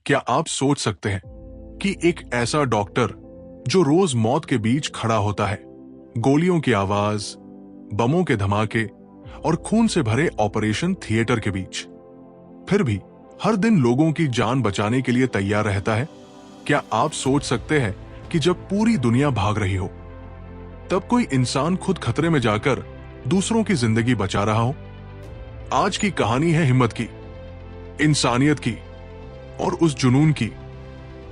क्या आप सोच सकते हैं कि एक ऐसा डॉक्टर जो रोज मौत के बीच खड़ा होता है, गोलियों की आवाज, बमों के धमाके और खून से भरे ऑपरेशन थिएटर के बीच, फिर भी हर दिन लोगों की जान बचाने के लिए तैयार रहता है? क्या आप सोच सकते हैं कि जब पूरी दुनिया भाग रही हो, तब कोई इंसान खुद खतरे में जाकर दूसरों की जिंदगी बचा रहा हो? आज की कहानी है हिम्मत की, इंसानियत की और उस जुनून की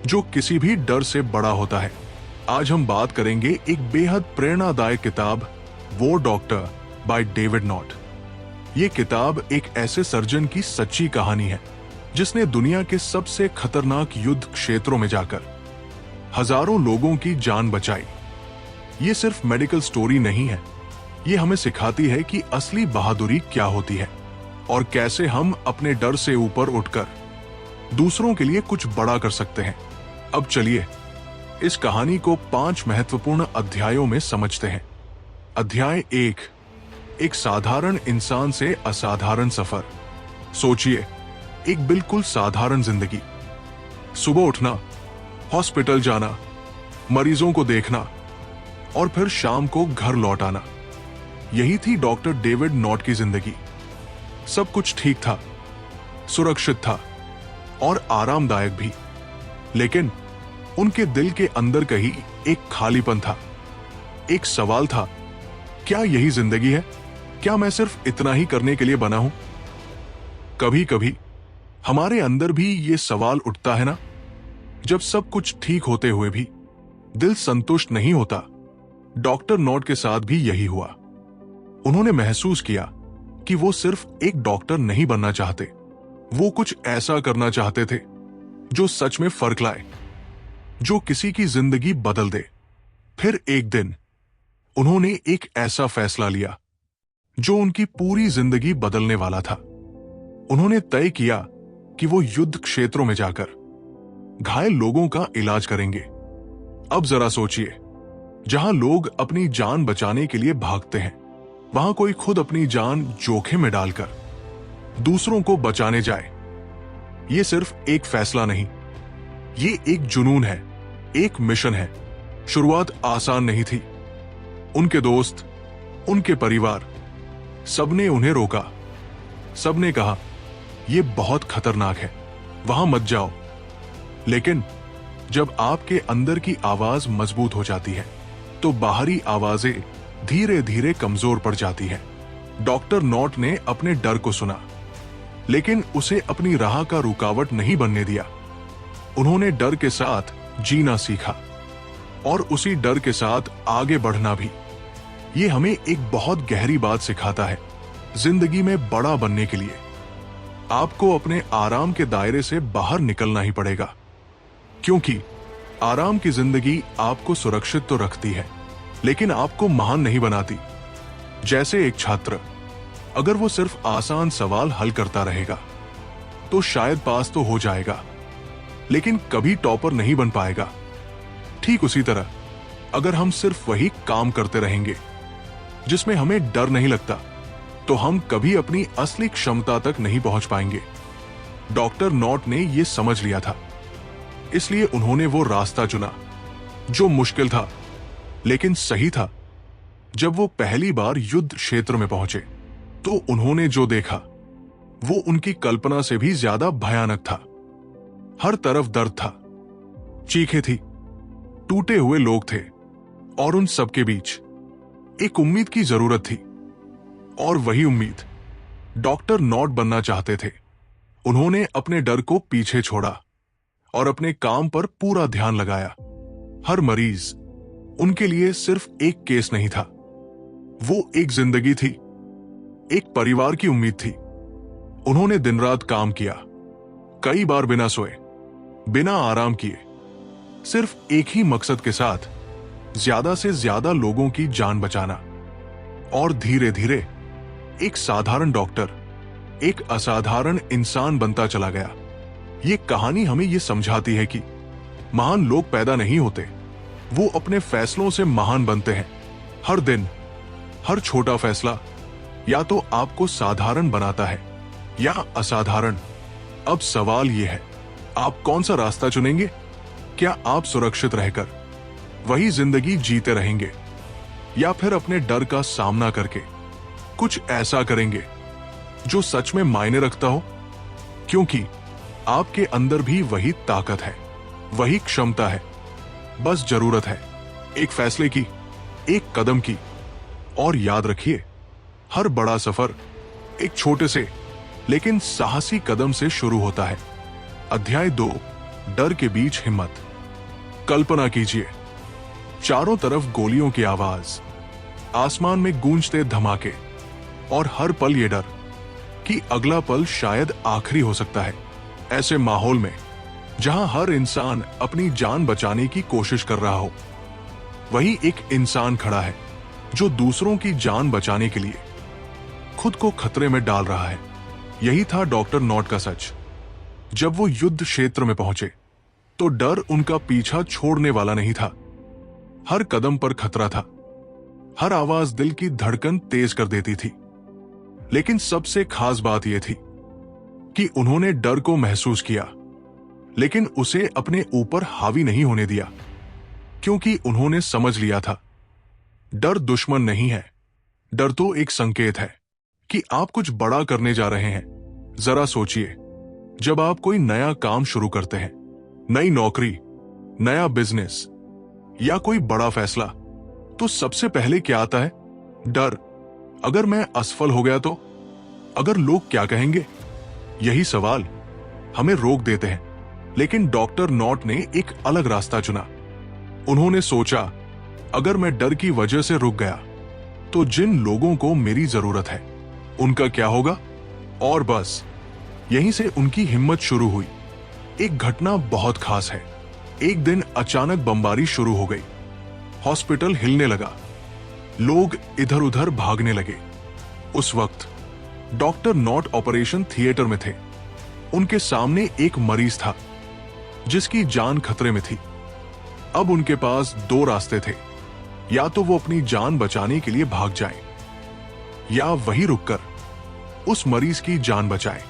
जो किसी भी डर से बड़ा होता है। आज हम बात करेंगे एक बेहद प्रेरणादायक किताब, वो डॉक्टर बाय डेविड नॉट। ये किताब एक ऐसे सर्जन की सच्ची कहानी है जिसने दुनिया के सबसे खतरनाक युद्ध क्षेत्रों में जाकर हजारों लोगों की जान बचाई। ये सिर्फ मेडिकल स्टोरी नहीं है, ये हमें सिखाती है कि असली बहादुरी क्या होती है और कैसे हम अपने डर से ऊपर उठकर दूसरों के लिए कुछ बड़ा कर सकते हैं। अब चलिए इस कहानी को 5 महत्वपूर्ण अध्यायों में समझते हैं। अध्याय 1, एक साधारण इंसान से असाधारण सफर। सोचिए, एक बिल्कुल साधारण जिंदगी। सुबह उठना, हॉस्पिटल जाना, मरीजों को देखना और फिर शाम को घर लौट आना। यही थी डॉक्टर डेविड नॉट की जिंदगी। सब कुछ ठीक था, सुरक्षित था और आरामदायक भी, लेकिन उनके दिल के अंदर कहीं एक खालीपन था। एक सवाल था, क्या यही जिंदगी है? क्या मैं सिर्फ इतना ही करने के लिए बना हूं? कभी कभी हमारे अंदर भी ये सवाल उठता है ना, जब सब कुछ ठीक होते हुए भी दिल संतुष्ट नहीं होता। डॉक्टर नॉट के साथ भी यही हुआ। उन्होंने महसूस किया कि वो सिर्फ एक डॉक्टर नहीं बनना चाहते, वो कुछ ऐसा करना चाहते थे जो सच में फर्क लाए, जो किसी की जिंदगी बदल दे। फिर एक दिन उन्होंने एक ऐसा फैसला लिया जो उनकी पूरी जिंदगी बदलने वाला था। उन्होंने तय किया कि वो युद्ध क्षेत्रों में जाकर घायल लोगों का इलाज करेंगे। अब जरा सोचिए, जहां लोग अपनी जान बचाने के लिए भागते हैं, वहां कोई खुद अपनी जान जोखिम में डालकर दूसरों को बचाने जाए। ये सिर्फ एक फैसला नहीं, ये एक जुनून है, एक मिशन है। शुरुआत आसान नहीं थी। उनके दोस्त, उनके परिवार, सबने उन्हें रोका। सबने कहा, यह बहुत खतरनाक है, वहां मत जाओ। लेकिन जब आपके अंदर की आवाज मजबूत हो जाती है, तो बाहरी आवाजें धीरे धीरे कमजोर पड़ जाती है। डॉक्टर नॉट ने अपने डर को सुना, लेकिन उसे अपनी राह का रुकावट नहीं बनने दिया। उन्होंने डर के साथ जीना सीखा और उसी डर के साथ आगे बढ़ना भी। ये हमें एक बहुत गहरी बात सिखाता है, जिंदगी में बड़ा बनने के लिए आपको अपने आराम के दायरे से बाहर निकलना ही पड़ेगा, क्योंकि आराम की जिंदगी आपको सुरक्षित तो रखती है, लेकिन आपको महान नहीं बनाती। जैसे एक छात्र, अगर वो सिर्फ आसान सवाल हल करता रहेगा तो शायद पास तो हो जाएगा, लेकिन कभी टॉपर नहीं बन पाएगा। ठीक उसी तरह अगर हम सिर्फ वही काम करते रहेंगे जिसमें हमें डर नहीं लगता, तो हम कभी अपनी असली क्षमता तक नहीं पहुंच पाएंगे। डॉक्टर नॉट ने यह समझ लिया था, इसलिए उन्होंने वो रास्ता चुना जो मुश्किल था लेकिन सही था। जब वो पहली बार युद्ध क्षेत्र में पहुंचे, तो उन्होंने जो देखा वो उनकी कल्पना से भी ज्यादा भयानक था। हर तरफ दर्द था, चीखें थी, टूटे हुए लोग थे और उन सबके बीच एक उम्मीद की जरूरत थी। और वही उम्मीद डॉक्टर नॉट बनना चाहते थे। उन्होंने अपने डर को पीछे छोड़ा और अपने काम पर पूरा ध्यान लगाया। हर मरीज उनके लिए सिर्फ एक केस नहीं था, वो एक जिंदगी थी, एक परिवार की उम्मीद थी। उन्होंने दिन रात काम किया, कई बार बिना सोए, बिना आराम किए, सिर्फ एक ही मकसद के साथ, ज्यादा से ज्यादा लोगों की जान बचाना। और धीरे धीरे एक साधारण डॉक्टर एक असाधारण इंसान बनता चला गया। ये कहानी हमें यह समझाती है कि महान लोग पैदा नहीं होते, वो अपने फैसलों से महान बनते हैं। हर दिन, हर छोटा फैसला या तो आपको साधारण बनाता है या असाधारण। अब सवाल यह है आप कौन सा रास्ता चुनेंगे? क्या आप सुरक्षित रहकर वही जिंदगी जीते रहेंगे, या फिर अपने डर का सामना करके कुछ ऐसा करेंगे जो सच में मायने रखता हो? क्योंकि आपके अंदर भी वही ताकत है, वही क्षमता है। बस जरूरत है एक फैसले की, एक कदम की। और याद रखिए, हर बड़ा सफर एक छोटे से लेकिन साहसी कदम से शुरू होता है। अध्याय 2, डर के बीच हिम्मत। कल्पना कीजिए, चारों तरफ गोलियों की आवाज, आसमान में गूंजते धमाके, और हर पल ये डर कि अगला पल शायद आखिरी हो सकता है। ऐसे माहौल में जहां हर इंसान अपनी जान बचाने की कोशिश कर रहा हो, वहीं एक इंसान खड़ा है जो दूसरों की जान बचाने के लिए खुद को खतरे में डाल रहा है। यही था डॉक्टर नॉट का सच। जब वो युद्ध क्षेत्र में पहुंचे तो डर उनका पीछा छोड़ने वाला नहीं था। हर कदम पर खतरा था, हर आवाज दिल की धड़कन तेज कर देती थी। लेकिन सबसे खास बात यह थी कि उन्होंने डर को महसूस किया, लेकिन उसे अपने ऊपर हावी नहीं होने दिया, क्योंकि उन्होंने समझ लिया था डर दुश्मन नहीं है। डर तो एक संकेत है कि आप कुछ बड़ा करने जा रहे हैं। जरा सोचिए, जब आप कोई नया काम शुरू करते हैं, नई नौकरी, नया बिजनेस या कोई बड़ा फैसला, तो सबसे पहले क्या आता है? डर। अगर मैं असफल हो गया तो? अगर लोग क्या कहेंगे? यही सवाल हमें रोक देते हैं। लेकिन डॉक्टर नॉट ने एक अलग रास्ता चुना। उन्होंने सोचा, अगर मैं डर की वजह से रुक गया तो जिन लोगों को मेरी जरूरत है उनका क्या होगा? और बस यहीं से उनकी हिम्मत शुरू हुई। एक घटना बहुत खास है। एक दिन अचानक बमबारी शुरू हो गई। हॉस्पिटल हिलने लगा, लोग इधर उधर भागने लगे। उस वक्त डॉक्टर नॉट ऑपरेशन थिएटर में थे। उनके सामने एक मरीज था जिसकी जान खतरे में थी। अब उनके पास 2 रास्ते थे, या तो वो अपनी जान बचाने के लिए भाग जाएं, या वहीं रुककर उस मरीज की जान बचाएं।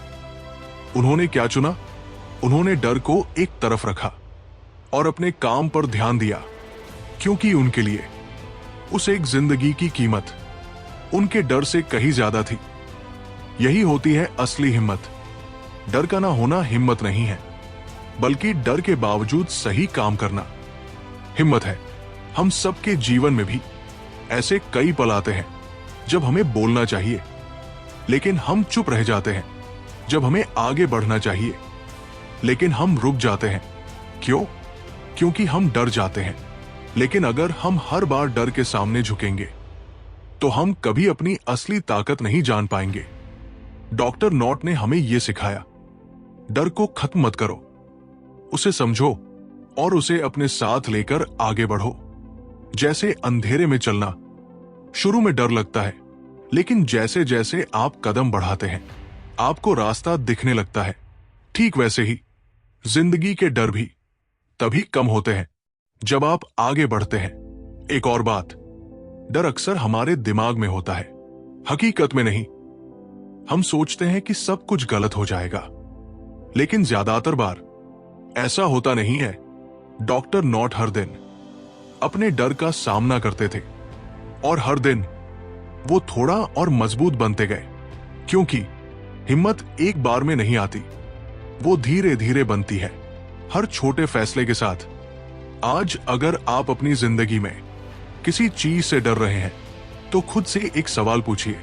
उन्होंने क्या चुना? उन्होंने डर को एक तरफ रखा और अपने काम पर ध्यान दिया, क्योंकि उनके लिए उस एक जिंदगी की कीमत उनके डर से कहीं ज्यादा थी। यही होती है असली हिम्मत। डर का ना होना हिम्मत नहीं है, बल्कि डर के बावजूद सही काम करना हिम्मत है। हम सबके जीवन में भी ऐसे कई पल आते हैं जब हमें बोलना चाहिए, लेकिन हम चुप रह जाते हैं। जब हमें आगे बढ़ना चाहिए, लेकिन हम रुक जाते हैं। क्यों? क्योंकि हम डर जाते हैं। लेकिन अगर हम हर बार डर के सामने झुकेंगे तो हम कभी अपनी असली ताकत नहीं जान पाएंगे। डॉक्टर नॉट ने हमें यह सिखाया, डर को खत्म मत करो, उसे समझो और उसे अपने साथ लेकर आगे बढ़ो। जैसे अंधेरे में चलना, शुरू में डर लगता है, लेकिन जैसे जैसे आप कदम बढ़ाते हैं आपको रास्ता दिखने लगता है। ठीक वैसे ही जिंदगी के डर भी तभी कम होते हैं जब आप आगे बढ़ते हैं। एक और बात, डर अक्सर हमारे दिमाग में होता है, हकीकत में नहीं। हम सोचते हैं कि सब कुछ गलत हो जाएगा, लेकिन ज्यादातर बार ऐसा होता नहीं है। डॉक्टर नॉट हर दिन अपने डर का सामना करते थे, और हर दिन वो थोड़ा और मजबूत बनते गए, क्योंकि हिम्मत एक बार में नहीं आती, वो धीरे धीरे बनती है, हर छोटे फैसले के साथ। आज अगर आप अपनी जिंदगी में किसी चीज से डर रहे हैं तो खुद से एक सवाल पूछिए,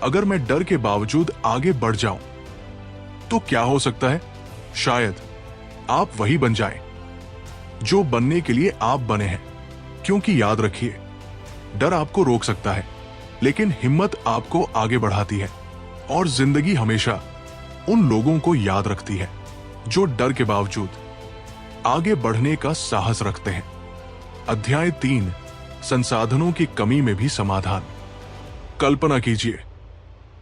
अगर मैं डर के बावजूद आगे बढ़ जाऊं तो क्या हो सकता है? शायद आप वही बन जाएं जो बनने के लिए आप बने हैं। क्योंकि याद रखिए, डर आपको रोक सकता है, लेकिन हिम्मत आपको आगे बढ़ाती है। और जिंदगी हमेशा उन लोगों को याद रखती है जो डर के बावजूद आगे बढ़ने का साहस रखते हैं। अध्याय 3, संसाधनों की कमी में भी समाधान। कल्पना कीजिए,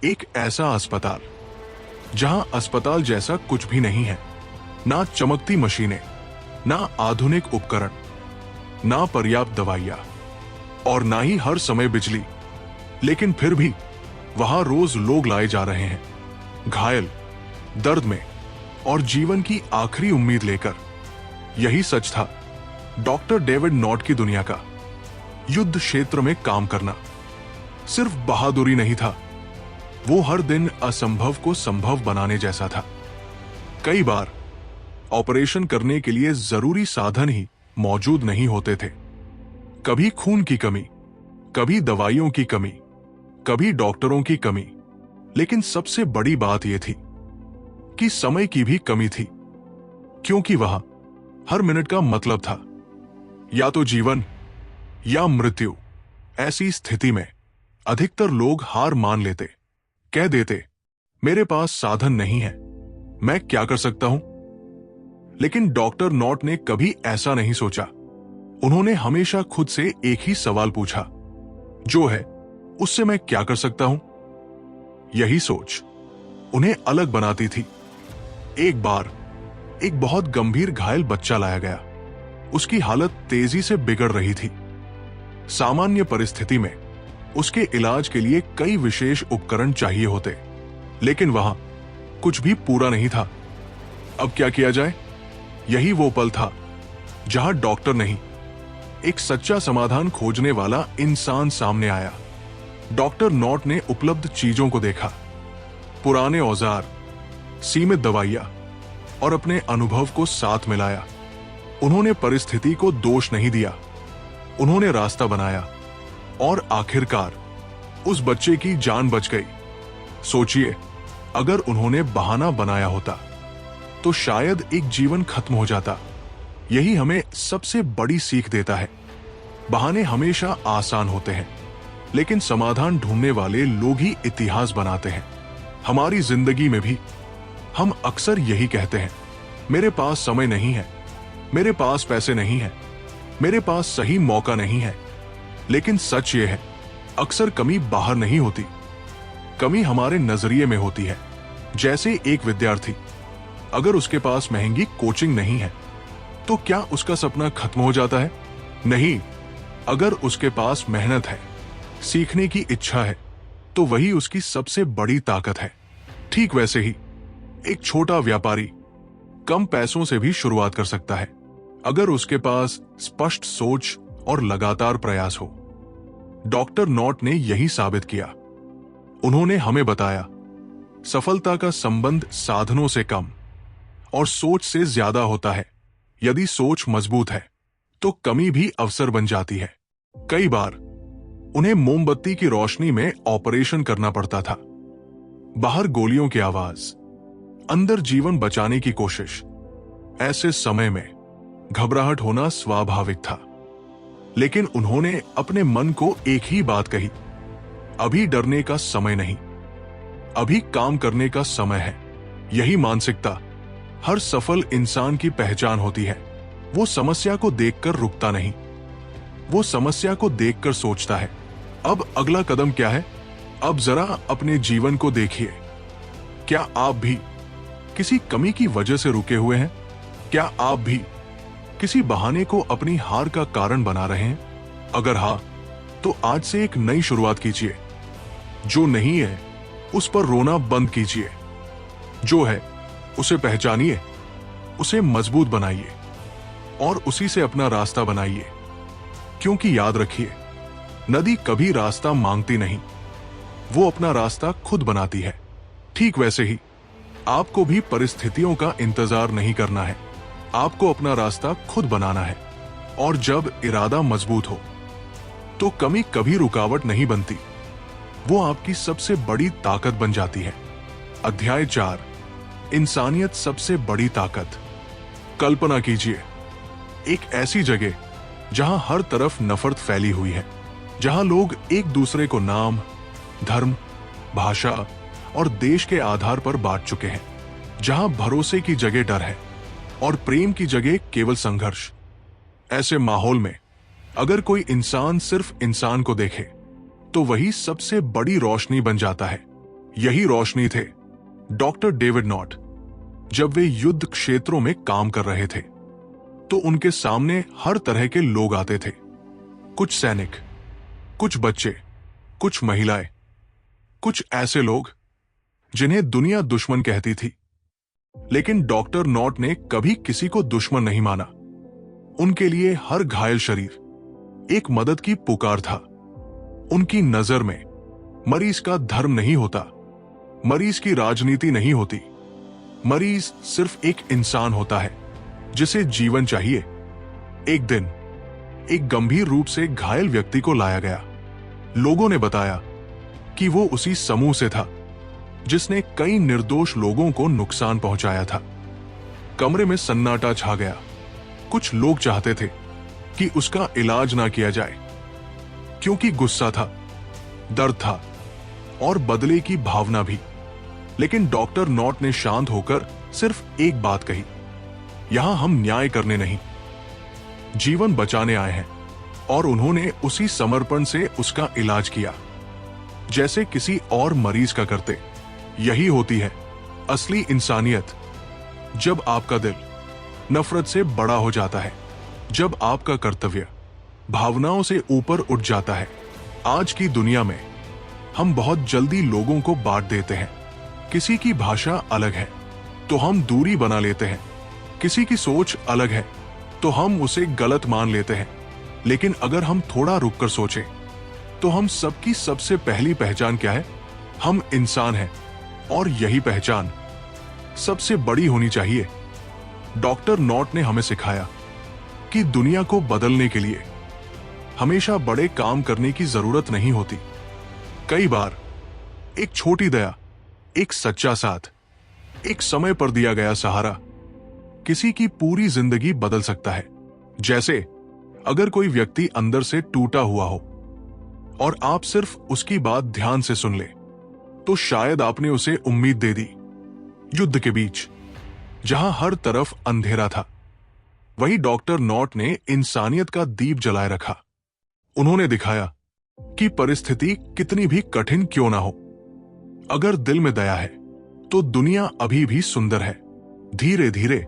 एक ऐसा अस्पताल जहां अस्पताल जैसा कुछ भी नहीं है। ना चमकती मशीनें, ना आधुनिक उपकरण, ना पर्याप्त दवाइयां, और ना ही हर समय बिजली। लेकिन फिर भी वहां रोज लोग लाए जा रहे हैं, घायल, दर्द में, और जीवन की आखिरी उम्मीद लेकर। यही सच था डॉक्टर डेविड नॉट की दुनिया का। युद्ध क्षेत्र में काम करना सिर्फ बहादुरी नहीं था, वो हर दिन असंभव को संभव बनाने जैसा था। कई बार ऑपरेशन करने के लिए जरूरी साधन ही मौजूद नहीं होते थे। कभी खून की कमी, कभी दवाइयों की कमी, कभी डॉक्टरों की कमी, लेकिन सबसे बड़ी बात यह थी कि समय की भी कमी थी, क्योंकि वहां हर मिनट का मतलब था, या तो जीवन या मृत्यु। ऐसी स्थिति में अधिकतर लोग हार मान लेते, कह देते, मेरे पास साधन नहीं है, मैं क्या कर सकता हूं। लेकिन डॉक्टर नॉट ने कभी ऐसा नहीं सोचा। उन्होंने हमेशा खुद से एक ही सवाल पूछा, जो है उससे मैं क्या कर सकता हूं। यही सोच उन्हें अलग बनाती थी। एक बार एक बहुत गंभीर घायल बच्चा लाया गया। उसकी हालत तेजी से बिगड़ रही थी। सामान्य परिस्थिति में उसके इलाज के लिए कई विशेष उपकरण चाहिए होते, लेकिन वहां कुछ भी पूरा नहीं था। अब क्या किया जाए? यही वो पल था जहां डॉक्टर नहीं, एक सच्चा समाधान खोजने वाला इंसान सामने आया। डॉक्टर नॉट ने उपलब्ध चीजों को देखा, पुराने औजार, सीमित दवाइयां और अपने अनुभव को साथ मिलाया। उन्होंने परिस्थिति को दोष नहीं दिया, उन्होंने रास्ता बनाया और आखिरकार उस बच्चे की जान बच गई। सोचिए, अगर उन्होंने बहाना बनाया होता तो शायद एक जीवन खत्म हो जाता। यही हमें सबसे बड़ी सीख देता है। बहाने हमेशा आसान होते हैं, लेकिन समाधान ढूंढने वाले लोग ही इतिहास बनाते हैं। हमारी जिंदगी में भी हम अक्सर यही कहते हैं, मेरे पास समय नहीं है, मेरे पास पैसे नहीं है, मेरे पास सही मौका नहीं है। लेकिन सच ये है, अक्सर कमी बाहर नहीं होती, कमी हमारे नजरिए में होती है। जैसे एक विद्यार्थी, अगर उसके पास महंगी कोचिंग नहीं है तो क्या उसका सपना खत्म हो जाता है? नहीं। अगर उसके पास मेहनत है, सीखने की इच्छा है, तो वही उसकी सबसे बड़ी ताकत है। ठीक वैसे ही एक छोटा व्यापारी कम पैसों से भी शुरुआत कर सकता है, अगर उसके पास स्पष्ट सोच और लगातार प्रयास हो। डॉक्टर नॉट ने यही साबित किया। उन्होंने हमें बताया, सफलता का संबंध साधनों से कम और सोच से ज्यादा होता है। यदि सोच मजबूत है तो कमी भी अवसर बन जाती है। कई बार उन्हें मोमबत्ती की रोशनी में ऑपरेशन करना पड़ता था। बाहर गोलियों की आवाज, अंदर जीवन बचाने की कोशिश। ऐसे समय में घबराहट होना स्वाभाविक था, लेकिन उन्होंने अपने मन को एक ही बात कही, अभी डरने का समय नहीं, अभी काम करने का समय है। यही मानसिकता हर सफल इंसान की पहचान होती है। वो समस्या को देखकर रुकता नहीं, वो समस्या को देखकर सोचता है, अब अगला कदम क्या है। अब जरा अपने जीवन को देखिए। क्या आप भी किसी कमी की वजह से रुके हुए हैं? क्या आप भी किसी बहाने को अपनी हार का कारण बना रहे हैं? अगर हाँ, तो आज से एक नई शुरुआत कीजिए। जो नहीं है उस पर रोना बंद कीजिए, जो है उसे पहचानिए, उसे मजबूत बनाइए और उसी से अपना रास्ता बनाइए। क्योंकि याद रखिए, नदी कभी रास्ता मांगती नहीं, वो अपना रास्ता खुद बनाती है। ठीक वैसे ही आपको भी परिस्थितियों का इंतजार नहीं करना है, आपको अपना रास्ता खुद बनाना है। और जब इरादा मजबूत हो तो कमी कभी रुकावट नहीं बनती, वो आपकी सबसे बड़ी ताकत बन जाती है। अध्याय 4, इंसानियत सबसे बड़ी ताकत। कल्पना कीजिए, एक ऐसी जगह जहां हर तरफ नफरत फैली हुई है, जहां लोग एक दूसरे को नाम, धर्म, भाषा और देश के आधार पर बांट चुके हैं, जहां भरोसे की जगह डर है और प्रेम की जगह केवल संघर्ष। ऐसे माहौल में अगर कोई इंसान सिर्फ इंसान को देखे तो वही सबसे बड़ी रोशनी बन जाता है। यही रोशनी थे डॉक्टर डेविड नॉट। जब वे युद्ध क्षेत्रों में काम कर रहे थे तो उनके सामने हर तरह के लोग आते थे। कुछ सैनिक, कुछ बच्चे, कुछ महिलाएं, कुछ ऐसे लोग जिन्हें दुनिया दुश्मन कहती थी। लेकिन डॉक्टर नॉट ने कभी किसी को दुश्मन नहीं माना। उनके लिए हर घायल शरीर एक मदद की पुकार था। उनकी नजर में मरीज का धर्म नहीं होता, मरीज की राजनीति नहीं होती, मरीज सिर्फ एक इंसान होता है जिसे जीवन चाहिए। एक दिन एक गंभीर रूप से घायल व्यक्ति को लाया गया। लोगों ने बताया कि वो उसी समूह से था जिसने कई निर्दोष लोगों को नुकसान पहुंचाया था। कमरे में सन्नाटा छा गया। कुछ लोग चाहते थे कि उसका इलाज ना किया जाए, क्योंकि गुस्सा था, दर्द था और बदले की भावना भी। लेकिन डॉक्टर नॉट ने शांत होकर सिर्फ एक बात कही, यहां हम न्याय करने नहीं, जीवन बचाने आए हैं। और उन्होंने उसी समर्पण से उसका इलाज किया जैसे किसी और मरीज का करते। यही होती है असली इंसानियत। जब आपका दिल नफरत से बड़ा हो जाता है, जब आपका कर्तव्य भावनाओं से ऊपर उठ जाता है। आज की दुनिया में हम बहुत जल्दी लोगों को बांट देते हैं। किसी की भाषा अलग है तो हम दूरी बना लेते हैं, किसी की सोच अलग है तो हम उसे गलत मान लेते हैं। लेकिन अगर हम थोड़ा रुककर सोचें तो हम सबकी सबसे पहली पहचान क्या है? हम इंसान हैं, और यही पहचान सबसे बड़ी होनी चाहिए। डॉक्टर नॉट ने हमें सिखाया कि दुनिया को बदलने के लिए हमेशा बड़े काम करने की जरूरत नहीं होती। कई बार एक छोटी दया, एक सच्चा साथ, एक समय पर दिया गया सहारा किसी की पूरी जिंदगी बदल सकता है। जैसे अगर कोई व्यक्ति अंदर से टूटा हुआ हो और आप सिर्फ उसकी बात ध्यान से सुन ले, तो शायद आपने उसे उम्मीद दे दी। युद्ध के बीच जहां हर तरफ अंधेरा था, वही डॉक्टर नॉट ने इंसानियत का दीप जलाए रखा। उन्होंने दिखाया कि परिस्थिति कितनी भी कठिन क्यों ना हो, अगर दिल में दया है तो दुनिया अभी भी सुंदर है। धीरे धीरे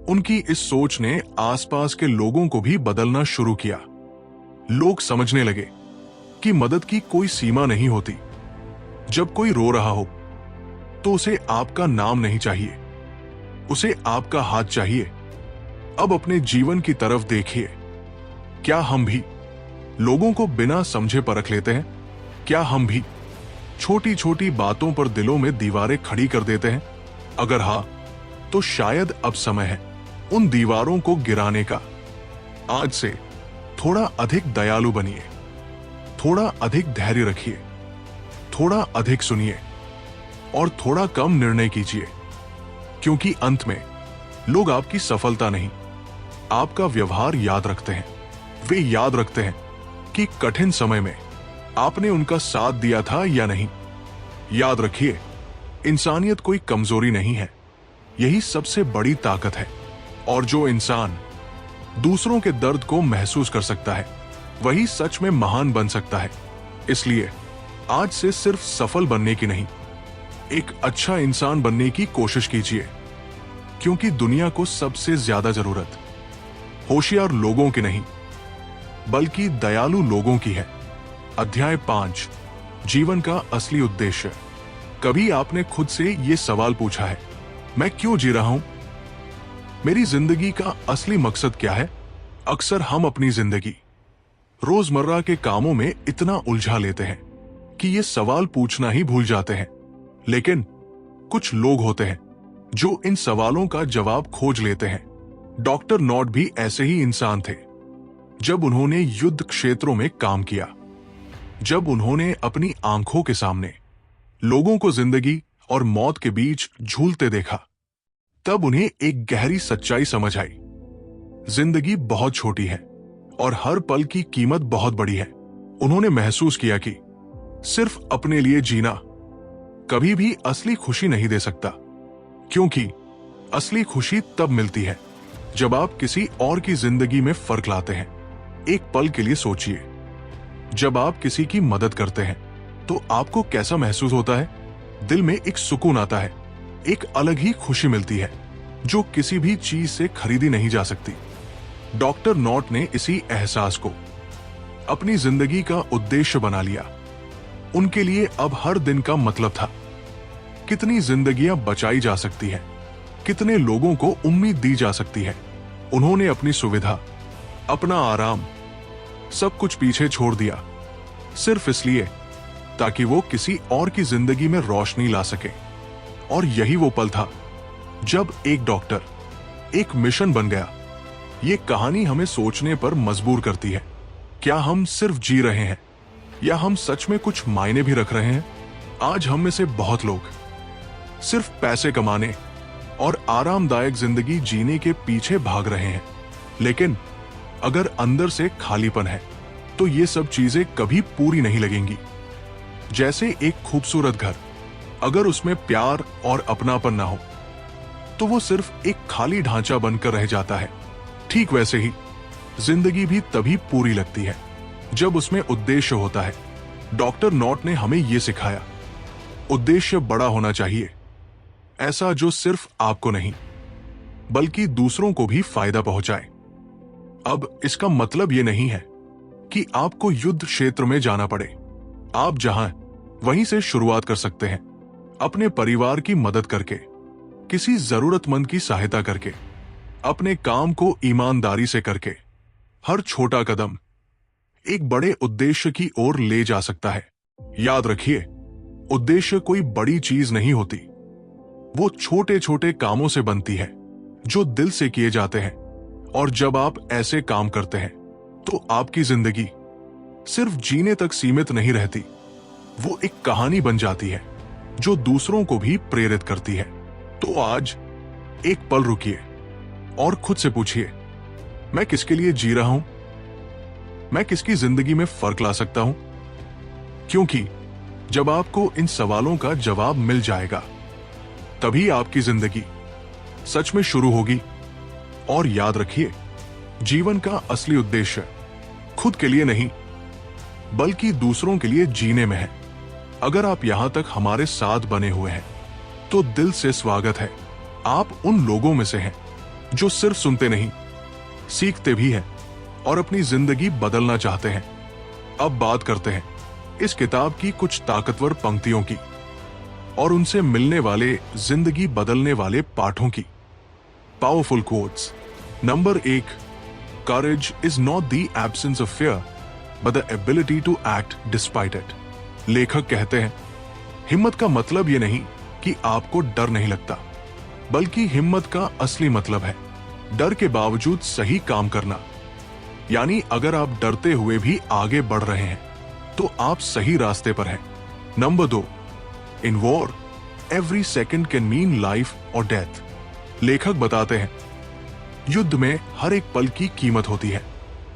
उनकी इस सोच ने आसपास के लोगों को भी बदलना शुरू किया। लोग समझने लगे कि मदद की कोई सीमा नहीं होती। जब कोई रो रहा हो तो उसे आपका नाम नहीं चाहिए, उसे आपका हाथ चाहिए। अब अपने जीवन की तरफ देखिए। क्या हम भी लोगों को बिना समझे परख लेते हैं? क्या हम भी छोटी छोटी बातों पर दिलों में दीवारें खड़ी कर देते हैं? अगर हाँ, तो शायद अब समय है उन दीवारों को गिराने का। आज से थोड़ा अधिक दयालु बनिए, थोड़ा अधिक धैर्य रखिए, थोड़ा अधिक सुनिए और थोड़ा कम निर्णय कीजिए। क्योंकि अंत में लोग आपकी सफलता नहीं, आपका व्यवहार याद रखते हैं। वे याद रखते हैं कि कठिन समय में आपने उनका साथ दिया था या नहीं। याद रखिए, इंसानियत कोई कमजोरी नहीं है, यही सबसे बड़ी ताकत है। और जो इंसान दूसरों के दर्द को महसूस कर सकता है, वही सच में महान बन सकता है। इसलिए आज से सिर्फ सफल बनने की नहीं, एक अच्छा इंसान बनने की कोशिश कीजिए। क्योंकि दुनिया को सबसे ज्यादा जरूरत होशियार लोगों की नहीं, बल्कि दयालु लोगों की है। अध्याय 5, जीवन का असली उद्देश्य। कभी आपने खुद से ये सवाल पूछा है, मैं क्यों जी रहा हूं? मेरी जिंदगी का असली मकसद क्या है? अक्सर हम अपनी जिंदगी रोजमर्रा के कामों में इतना उलझा लेते हैं कि ये सवाल पूछना ही भूल जाते हैं। लेकिन कुछ लोग होते हैं जो इन सवालों का जवाब खोज लेते हैं। डॉक्टर नॉट भी ऐसे ही इंसान थे। जब उन्होंने युद्ध क्षेत्रों में काम किया, जब उन्होंने अपनी आंखों के सामने लोगों को जिंदगी और मौत के बीच झूलते देखा, तब उन्हें एक गहरी सच्चाई समझ आई। जिंदगी बहुत छोटी है और हर पल की कीमत बहुत बड़ी है। उन्होंने महसूस किया कि सिर्फ अपने लिए जीना कभी भी असली खुशी नहीं दे सकता, क्योंकि असली खुशी तब मिलती है जब आप किसी और की जिंदगी में फर्क लाते हैं। एक पल के लिए सोचिए, जब आप किसी की मदद करते हैं तो आपको कैसा महसूस होता है? दिल में एक सुकून आता है, एक अलग ही खुशी मिलती है जो किसी भी चीज से खरीदी नहीं जा सकती। डॉक्टर नॉट ने इसी एहसास को अपनी जिंदगी का उद्देश्य बना लिया। उनके लिए अब हर दिन का मतलब था, कितनी जिंदगियां बचाई जा सकती हैं, कितने लोगों को उम्मीद दी जा सकती है। उन्होंने अपनी सुविधा, अपना आराम, सब कुछ पीछे छोड़ दिया, सिर्फ इसलिए ताकि वो किसी और की जिंदगी में रोशनी ला सके। और यही वो पल था जब एक डॉक्टर एक मिशन बन गया। ये कहानी हमें सोचने पर मजबूर करती है। क्या हम सिर्फ जी रहे हैं या हम सच में कुछ मायने भी रख रहे हैं? आज हम में से बहुत लोग सिर्फ पैसे कमाने और आरामदायक जिंदगी जीने के पीछे भाग रहे हैं, लेकिन अगर अंदर से खालीपन है तो ये सब चीजें कभी पूरी नहीं लगेंगी। जैसे एक खूबसूरत घर, अगर उसमें प्यार और अपनापन ना हो तो वो सिर्फ एक खाली ढांचा बनकर रह जाता है। ठीक वैसे ही जिंदगी भी तभी पूरी लगती है जब उसमें उद्देश्य होता है। डॉक्टर नॉट ने हमें यह सिखाया, उद्देश्य बड़ा होना चाहिए, ऐसा जो सिर्फ आपको नहीं बल्कि दूसरों को भी फायदा पहुंचाए। अब इसका मतलब यह नहीं है कि आपको युद्ध क्षेत्र में जाना पड़े। आप जहां वहीं से शुरुआत कर सकते हैं, अपने परिवार की मदद करके, किसी जरूरतमंद की सहायता करके, अपने काम को ईमानदारी से करके। हर छोटा कदम एक बड़े उद्देश्य की ओर ले जा सकता है। याद रखिए, उद्देश्य कोई बड़ी चीज नहीं होती, वो छोटे छोटे कामों से बनती है जो दिल से किए जाते हैं। और जब आप ऐसे काम करते हैं तो आपकी जिंदगी सिर्फ जीने तक सीमित नहीं रहती, वो एक कहानी बन जाती है जो दूसरों को भी प्रेरित करती है। तो आज एक पल रुकिए और खुद से पूछिए, मैं किसके लिए जी रहा हूं? मैं किसकी जिंदगी में फर्क ला सकता हूं? क्योंकि जब आपको इन सवालों का जवाब मिल जाएगा, तभी आपकी जिंदगी सच में शुरू होगी। और याद रखिए, जीवन का असली उद्देश्य खुद के लिए नहीं बल्कि दूसरों के लिए जीने में है। अगर आप यहां तक हमारे साथ बने हुए हैं तो दिल से स्वागत है। आप उन लोगों में से हैं जो सिर्फ सुनते नहीं, सीखते भी हैं और अपनी जिंदगी बदलना चाहते हैं। अब बात करते हैं इस किताब की कुछ ताकतवर पंक्तियों की और उनसे मिलने वाले जिंदगी बदलने वाले पाठों की। Powerful quotes. Number 1, courage is not the absence of fear but the ability to act despite it. लेखक कहते हैं, हिम्मत का मतलब यह नहीं कि आपको डर नहीं लगता, बल्कि हिम्मत का असली मतलब है डर के बावजूद सही काम करना। यानी अगर आप डरते हुए भी आगे बढ़ रहे हैं तो आप सही रास्ते पर हैं। Number 2, in war every second can mean life और डेथ। लेखक बताते हैं, युद्ध में हर एक पल की कीमत होती है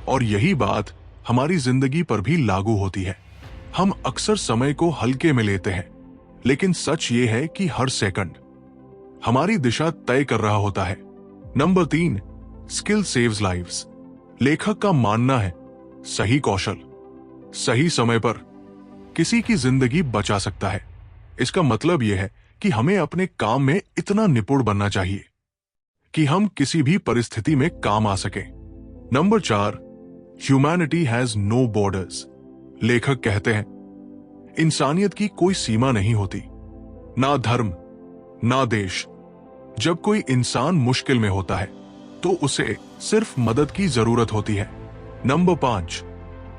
और यही बात हमारी जिंदगी पर भी लागू होती है। हम अक्सर समय को हल्के में लेते हैं, लेकिन सच ये है कि हर सेकंड हमारी दिशा तय कर रहा होता है। Number 3, skill saves lives. लेखक का मानना है, सही कौशल सही समय पर किसी की जिंदगी बचा सकता है। इसका मतलब यह है कि हमें अपने काम में इतना निपुण बनना चाहिए कि हम किसी भी परिस्थिति में काम आ सके। Number 4, humanity has no borders. लेखक कहते हैं, इंसानियत की कोई सीमा नहीं होती, ना धर्म ना देश। जब कोई इंसान मुश्किल में होता है तो उसे सिर्फ मदद की जरूरत होती है। Number 5,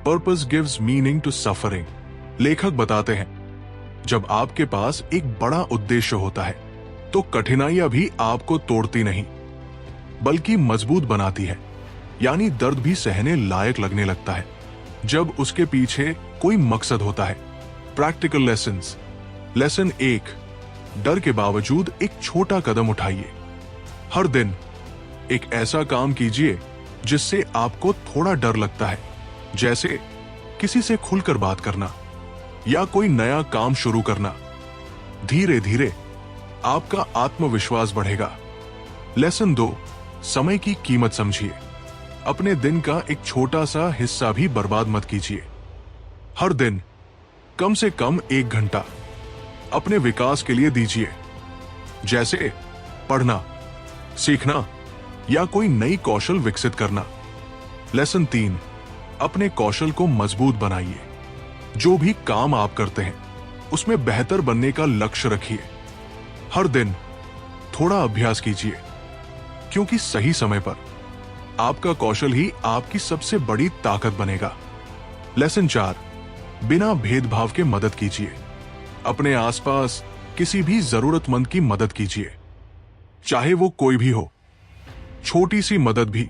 purpose gives meaning to suffering. लेखक बताते हैं, जब आपके पास एक बड़ा उद्देश्य होता है तो कठिनाइयां भी आपको तोड़ती नहीं बल्कि मजबूत बनाती है। यानी दर्द भी सहने लायक लगने लगता है जब उसके पीछे कोई मकसद होता है। Practical lessons. लेसन 1, डर के बावजूद एक छोटा कदम उठाइए। हर दिन एक ऐसा काम कीजिए जिससे आपको थोड़ा डर लगता है, जैसे किसी से खुलकर बात करना या कोई नया काम शुरू करना। धीरे धीरे आपका आत्मविश्वास बढ़ेगा। लेसन 2, समय की कीमत समझिए। अपने दिन का एक छोटा सा हिस्सा भी बर्बाद मत कीजिए। हर दिन कम से कम 1 घंटा अपने विकास के लिए दीजिए, जैसे पढ़ना, सीखना या कोई नई कौशल विकसित करना। लेसन 3, अपने कौशल को मजबूत बनाइए। जो भी काम आप करते हैं उसमें बेहतर बनने का लक्ष्य रखिए। हर दिन थोड़ा अभ्यास कीजिए, क्योंकि सही समय पर आपका कौशल ही आपकी सबसे बड़ी ताकत बनेगा। लेसन 4, बिना भेदभाव के मदद कीजिए। अपने आसपास किसी भी जरूरतमंद की मदद कीजिए, चाहे वो कोई भी हो। छोटी सी मदद भी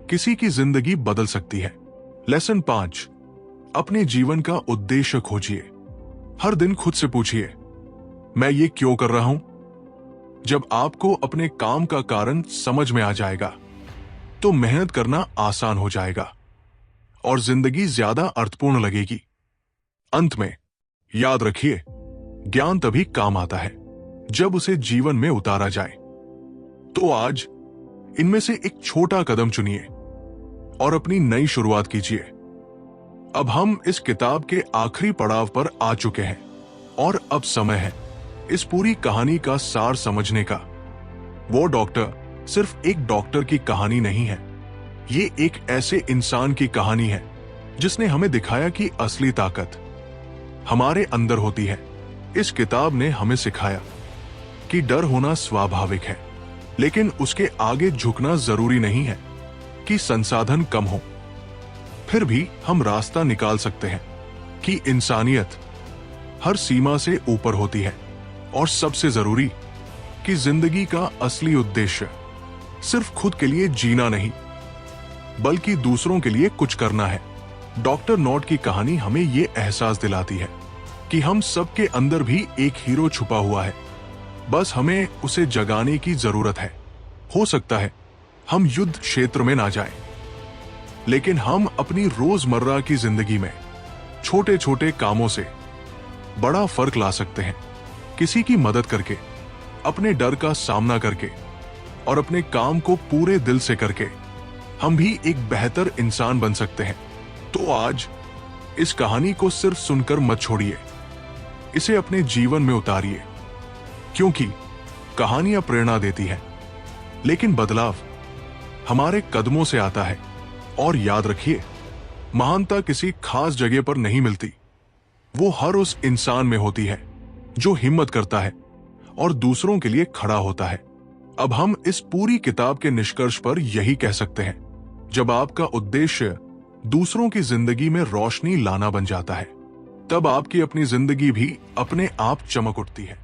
किसी की जिंदगी बदल सकती है। लेसन 5, अपने जीवन का उद्देश्य खोजिए। हर दिन खुद से पूछिए, मैं ये क्यों कर रहा हूं? जब आपको अपने काम का कारण समझ में आ जाएगा, तो मेहनत करना आसान हो जाएगा और जिंदगी ज्यादा अर्थपूर्ण लगेगी। अंत में याद रखिए, ज्ञान तभी काम आता है जब उसे जीवन में उतारा जाए। तो आज इनमें से एक छोटा कदम चुनिए और अपनी नई शुरुआत कीजिए। अब हम इस किताब के आखिरी पड़ाव पर आ चुके हैं और अब समय है इस पूरी कहानी का सार समझने का। वो डॉक्टर सिर्फ एक डॉक्टर की कहानी नहीं है, ये एक ऐसे इंसान की कहानी है जिसने हमें दिखाया कि असली ताकत हमारे अंदर होती है। इस किताब ने हमें सिखाया कि डर होना स्वाभाविक है, लेकिन उसके आगे झुकना जरूरी नहीं है कि संसाधन कम हो। फिर भी हम रास्ता निकाल सकते हैं कि इंसानियत हर सीमा से ऊपर होती है, और सबसे जरूरी कि जिंदगी का असली उद्देश्य सिर्फ खुद के लिए जीना नहीं, बल्कि दूसरों के लिए कुछ करना है। डॉक्टर नॉट की कहानी हमें ये एहसास दिलाती है कि हम सबके अंदर भी एक हीरो छुपा हुआ है, बस हमें उसे जगाने की जरूरत है। हो सकता है हम युद्ध क्षेत्र में ना जाएं, लेकिन हम अपनी रोजमर्रा की जिंदगी में छोटे छोटे कामों से बड़ा फर्क ला सकते हैं। किसी की मदद करके, अपने डर का सामना करके और अपने काम को पूरे दिल से करके हम भी एक बेहतर इंसान बन सकते हैं। तो आज इस कहानी को सिर्फ सुनकर मत छोड़िए, इसे अपने जीवन में उतारिए, क्योंकि कहानियां प्रेरणा देती हैं, लेकिन बदलाव हमारे कदमों से आता है। और याद रखिए, महानता किसी खास जगह पर नहीं मिलती, वो हर उस इंसान में होती है जो हिम्मत करता है और दूसरों के लिए खड़ा होता है। अब हम इस पूरी किताब के निष्कर्ष पर यही कह सकते हैं, जब आपका उद्देश्य दूसरों की जिंदगी में रोशनी लाना बन जाता है, तब आपकी अपनी जिंदगी भी अपने आप चमक उठती है।